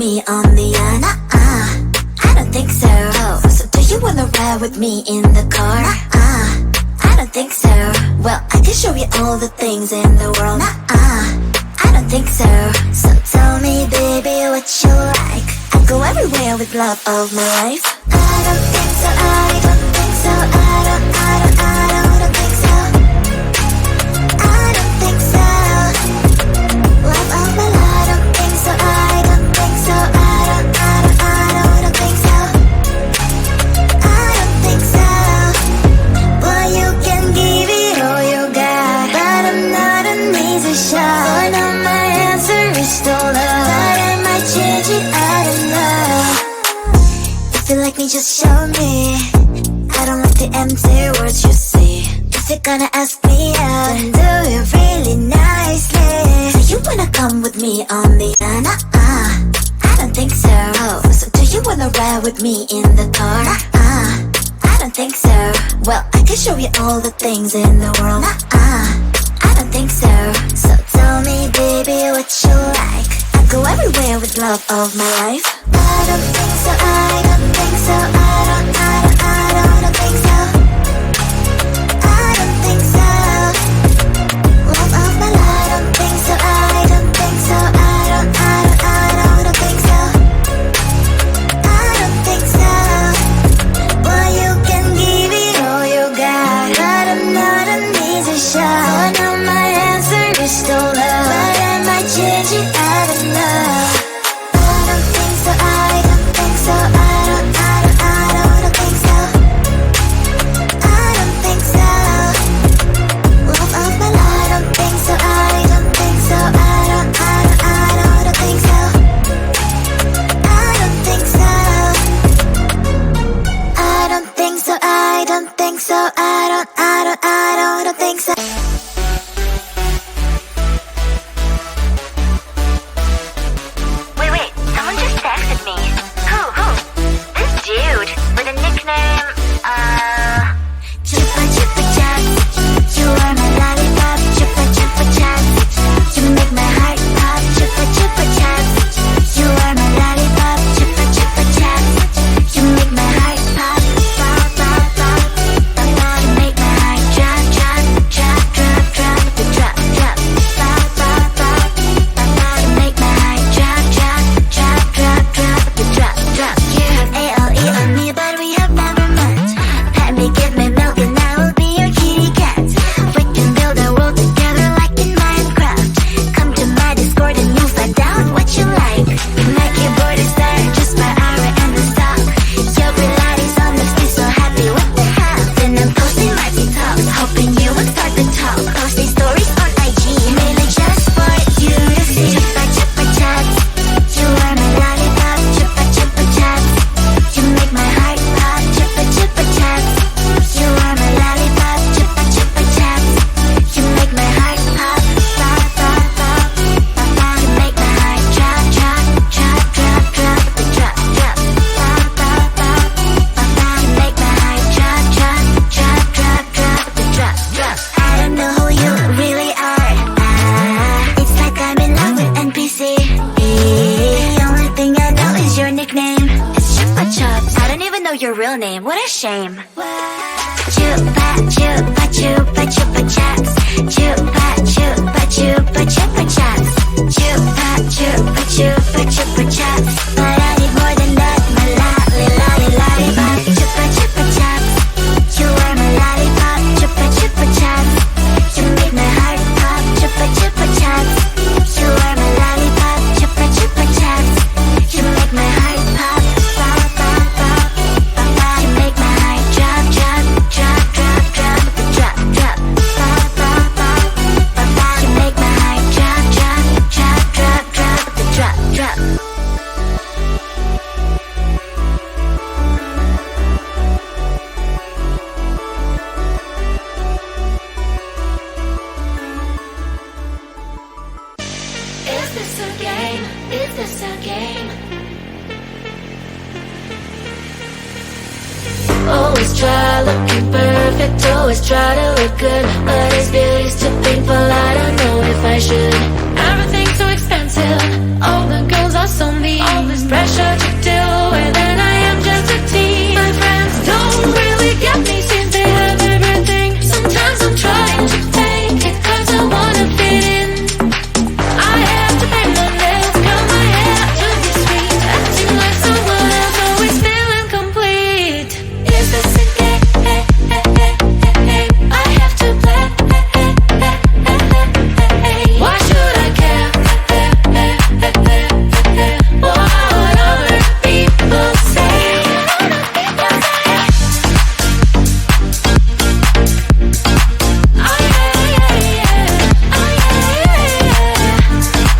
me on the I don't think so. So do you wanna ride with me in the car? I don't think so. Well, I can show you all the things in the world. I don't think so. So tell me, baby, what you like. I go everywhere with love of my life. I don't think so. I don't think so. I don't think so. I don't think so. Love of my life. I don't think so. I don't think so. I don't think so. I don't think so. Boy, you can give it all you got, but I'm not an easy shot. So now my answer is still love, but I might change it. I don't know. If you like me, just show me. I don't like the empty words you say. If you're gonna ask me out, then do it really nicely. So you wanna come with me on the I don't think so. So do you wanna ride with me in the car? I don't think so. Well, I can show you all the things in the world. I don't think so. So tell me, baby, what you like. I go everywhere with love of my life. I don't think so. I don't think so. I don't think so. I don't think so. Love of my life. I don't think so. I don't think so. I don't think so. I don't think so. Boy, you can give it all you got, but I'm not an easy shot. So now my answer is still love, but I might change it. I don't know. I don't think so. I don't think so. I don't think so. I don't think so. Love of my life. I don't think so. I don't think so. I don't think so. I don't think so. I don't think so. I don't think so. I don't think so. Wait, someone just texted me. Who? This dude with a nickname, Chupa chupa chat, you are my lollipop. Chupa chupa chat, you make my heart pop. Chupa chupa chat, you are my lollipop. Chupa chupa chat, you make my heart pop. Pop pop pop, you make my heart drop drop drop drop drop drop drop. Pop pop pop, you make my heart drop drop drop drop drop drop drop. You have ALE on me, but we have never met. Let me give me milk and I will be your kitty cat. We can build a world together like in Minecraft. Come to my Discord and you'll find out what you like. My keyboard is there just by hour and the stock. Your reality is on the street, so happy with the half. Then I'm posting my TikToks, hoping you would start to talk. Posting stories on IG, mainly just for you to see. Chupa chupa chat, you are my lollipop. Chupa chupa chat, you make my heart pop. Chupa chupa chat, you are my lollipop. Chupa chupa chat, you make my heart pop. Pop pop pop, you make my heart drop drop drop drop drop drop drop. Pop pop pop, you make my heart drop drop drop drop drop drop. I don't know who you really are. It's like I'm in love with NPC. The only thing I know is your nickname. It's Chupa Chups. I don't even know your real name. What a shame. Chupa chupa chupa chupa chats. Chupa chupa chupa chupa chats. Chupa chupa chupa chupa chats. But I need more than that. My lollipop. Chupa chupa chats. You are my lollipop. Chupa chupa chats. You make my heart pop. Chupa chupa chats. You are my lollipop. Chupa chupa chats. You make my heart pop. Pop pop pop. You make my heart drop drop drop drop drop drop drop. Pop pop pop. You make my heart drop drop drop drop drop drop drop. is this a game? Is this a game? Always try looking perfect, always try to look good, but his beauty's too painful, I don't know if I should. Everything's too expensive, all the girls are loss on me. All this pressure to deal with, and I am just a teen. My friends don't really get me, since they have everything. Sometimes I'm trying to take it, cause I wanna fit in. I have to paint my nails, curl my hair to be sweet, acting like someone else, always feeling complete. Is this a game? I have to play. Why should I care? What other people say?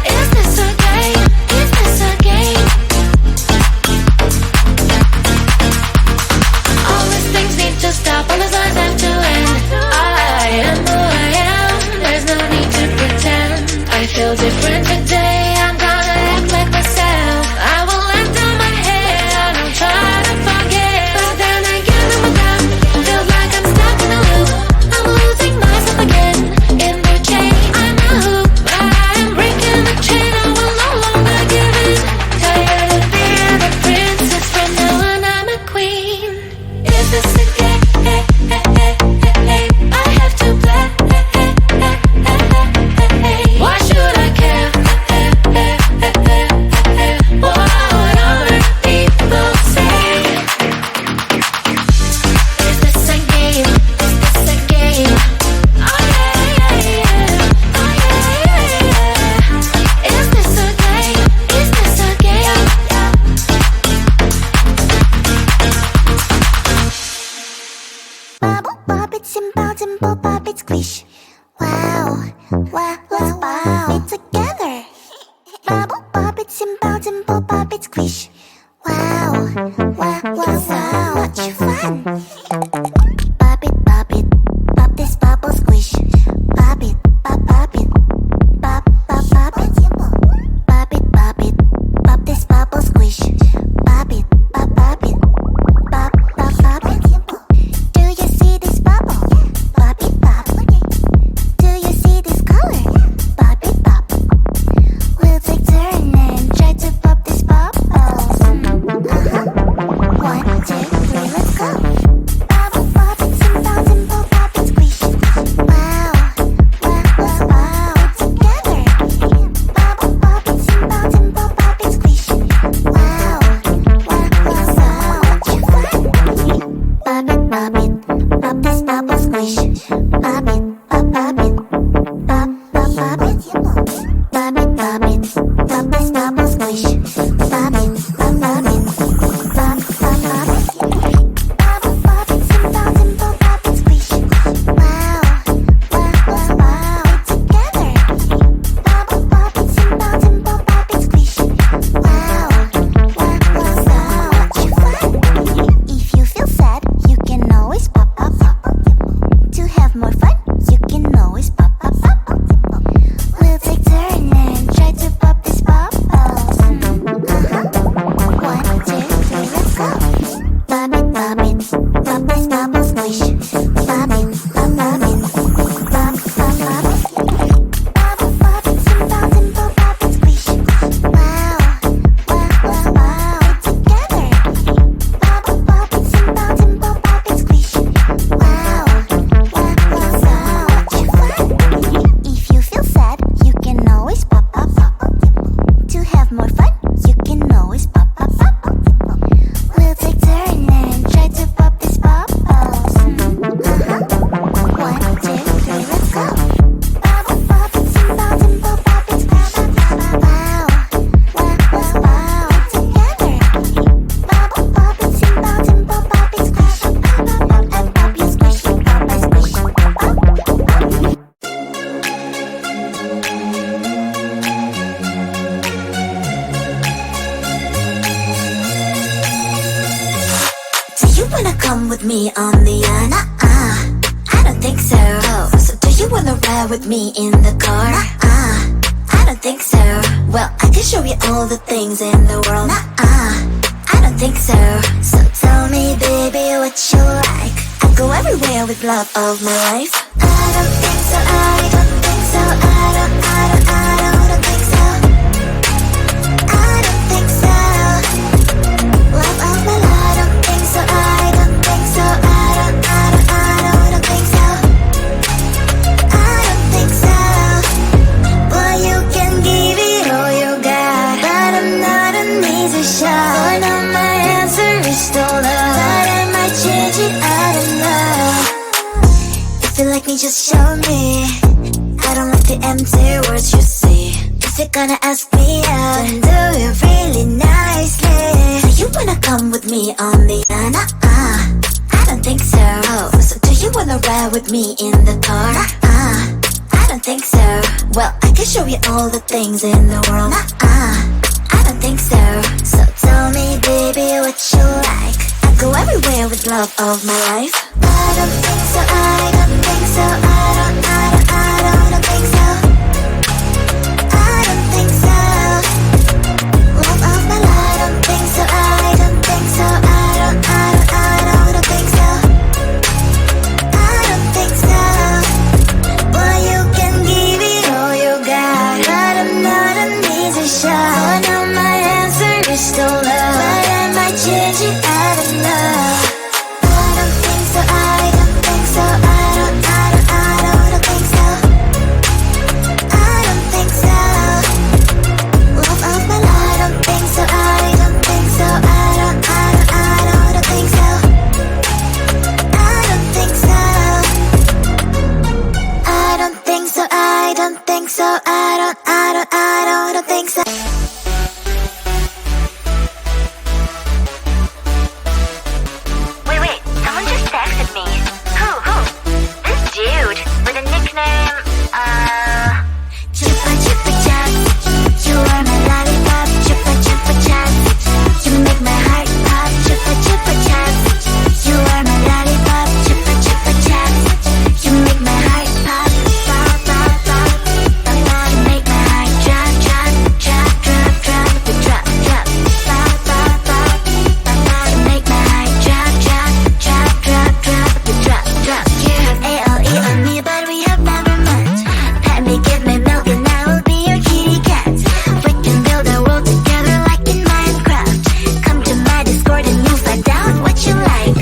Is this a game? Is this a game? All these things need to stop, all the signs have to end. I am who I am, there's no need to pretend. I feel different today, I'm gonna act like myself. I will let down my head, I don't try to forget. But then again, I'm down, feels like I'm stuck in a loop. I'm losing myself again, in the chain. I'm a hoop, but I am breaking the chain. I will no longer give in. Tired of being a princess, from now on I'm a queen. Is this a game? I have to play. Why should I care? What other people say? Is this a game? Is this a game? Oh yeah. Oh yeah. Is this a game? Is this a game? Bubble pop it, simple pop it, squish. Wow, wow, let's pop it together. Bubble pop it, simple pop it, squish. Wow, wow, wow, much fun. Pop it, pop this bubble squish. Pop it, pop it, pop it. Pop it, pop this bubble squish. Pop it, pop it, pop it. Do you see this bubble? Pop it, pop. Do you see this color? Pop it, pop. We'll take turn and try to pop this bubble. 1, 2, 3, let's go. Bubble pop it, simple pop it, squish. Wow, wow, wow, together. Bubble pop it, simple pop it, squish. Wow, wow, much fun. Pop it, pop this bubble squish. Pop it, pop it, pop it. Pop it, pop this bubble squish. Pop it, pop it, pop it. Bubble pop it, simple pop it, squish. Wow, wow, wow, together. Bubble pop it, simple pop it, squish. Wow, wow, much fun. If you feel sad, you can always pop. To have more fun, you can always pop. We'll take turn and try to pop this bubble. 1, 2, 3, let's go. Pop it, pop this bubble squish. Pop it, pop it, pop it. Bubble pop it, simple pop it, squish. Wow, wow, wow, together. Bubble pop it, simple pop it, squish. Wow, wow, much fun. If you feel sad, you can always pop. To have more fun, you can always pop. We'll take turn and try to pop this bubble. 1, 2, 3, let's go. Bubble pop it, simple pop it, squish. Wow, wow, wow, together. Bubble pop it, simple pop it, squish. Pop you squish, pop I squish. Do you wanna come with me on the yacht? I don't think so. So do you wanna ride with me in the car? I don't think so. Well, I can show you all the things in the world. I don't think so. So tell me, baby, what you like. I go everywhere with love of my life. I don't think so. I don't think so. I don't think so. I don't me, just show me. I don't like the empty words you say. If you're gonna ask me out, then do it really nicely. So you wanna come with me on the I don't think so. So do you wanna ride with me in the car? I don't think so. Well, I can show you all the things in the world. I don't think so. So tell me, baby, what you like. I go everywhere with love of my life. I don't think so, I don't think so, I don't think so. I don't think so. Love of my life. I don't think so, I don't think so, I don't think so. I don't think so. Well, you can give it all you got, but I'm not an easy shot. Oh no, my answer is still love, but I might change it, I don't know. I don't think so, I don't think so, I don't think so. I don't think so. Love of my life. I don't think so, I don't think so, I don't think so. I don't think so. I don't think so, I don't think so, I don't think so. Wait, someone just texted me. Who? This dude with a nickname, Chupa chupa chups, you are my lollipop. Chupa chupa chups, you make my heart pop. Chupa chupa chups, you are my lollipop. Chupa chupa chups, you make my heart pop. Pop pop pop, you make my heart drop drop drop drop drop drop drop. Pop pop pop, you make my heart drop drop drop drop drop drop drop. You have ALE on me, but we have never met. Let me give me milk and I will be your kitty cat. We can build a world together like in Minecraft. Come to my Discord and you'll find out what you like.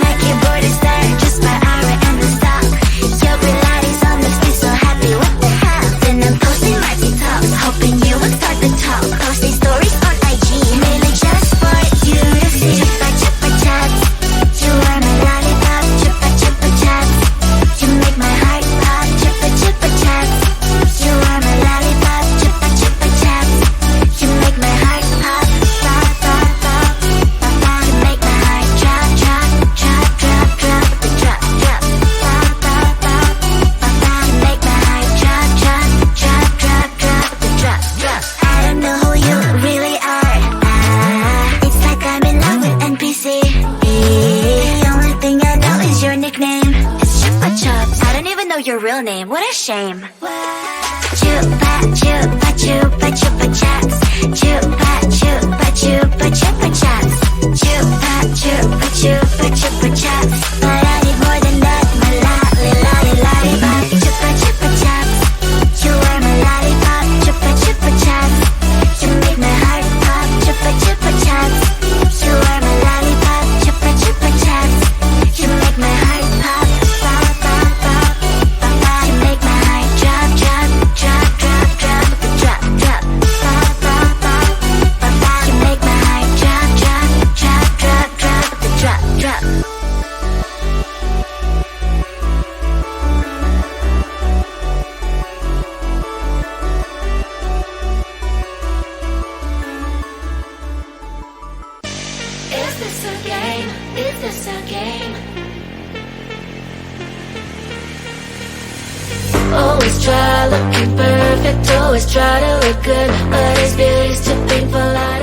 My keyboard is there, just my aura and the stock. Your reality's on the street, so happy with the half. Then I'm posting my TikToks, hoping you will start the talk. Posting stories on IG, mainly just for you to see. Chupa chupa chups, you are my lollipop. Chupa chupa chups, you make my heart pop. Chupa chupa chups, you are my lollipop. Chupa chupa chups, you make my heart pop. Pop pop pop, you make my heart drop drop drop drop drop drop drop. Pop pop pop, you make my heart drop drop drop drop drop drop. I don't know who you really are. It's like I'm in love with NPC. The only thing I know is your nickname. It's Chupa Chups. I don't even know your real name. What a shame. Chupa chupa chupa chupa chups. Chupa chupa chupa chupa chups. Chupa chupa chupa chupa chups. But I need more than that. My lollipop. Chupa chupa chups, you are my lollipop. Chupa chupa chups, you make my heart pop. Chupa chupa chups, you are my lollipop. Chupa chupa chups, you make my heart pop. Pop pop pop, you make my heart drop drop drop drop drop drop drop. Pop pop pop, you make my heart drop drop drop drop drop drop drop. Is this a game? Is this a game? Always try looking perfect, always try to look good, but his beauty's too painful. I